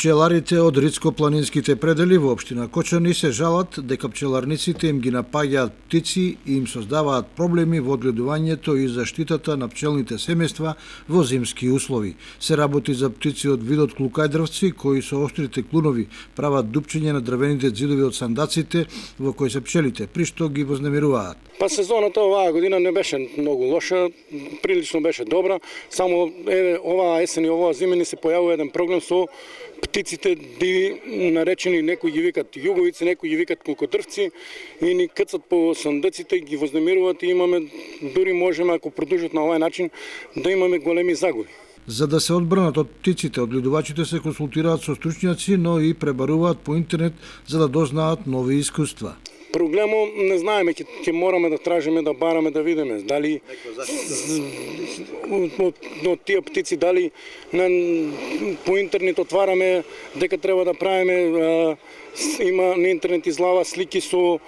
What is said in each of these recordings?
Пчеларите од ридско-планинските предели во општина Кочани се жалат дека пчеларниците им ги напаѓаат птици и им создаваат проблеми во одгледувањето и заштитата на пчелните семејства во зимски услови. Се работи за птици од видот клукајдрвци кои со острите клунови прават дупчење на дрвените ѕидови од сандаците во кои се пчелите, при што ги вознемируваат. Сезоната оваа година не беше многу лоша, прилично беше добра, само оваа есен и оваа зима ни се појавува еден проблем со птиците диви, наречени, некои ги викат југовици, некои ги викат клукодрвци и ни кцат по сандаците, ги вознемируваат и имаме, дури можеме, ако продолжат на овај начин, да имаме големи загуби. За да се одбранат од птиците, одгледувачите се консултираат со стручњаци, но и пребаруваат по интернет за да дознаат нови искуства. Проблемо не знаеме, ќе мораме да тражиме, да бараме, да видиме дали од тие птици, дали по интернет отвараме дека треба да правиме, има на интернет излава слики со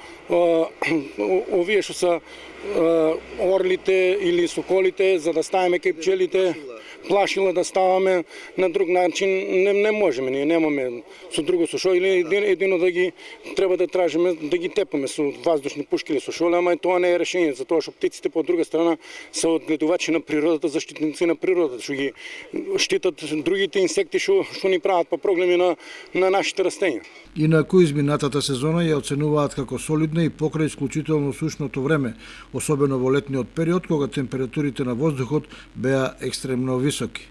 овие што се орлите или соколите, за да ставиме кај пчелите, плашила да ставаме на друг начин, не можеме, ние немаме со друго со шо, или едино да ги треба да тражиме, да ги тепаме со воздушни пушки или со шоле, ама и тоа не е решение, затоа што птиците по друга страна се одгледувачи на природата, заштитници на природата, што ги штитат другите инсекти што ни прават по проблеми на нашите растенија. Инаку изминатата сезона ја оценуваат како солидна и покрај исклучително сушното време, особено во летниот период кога температурите на воздухот беа екстремно високи.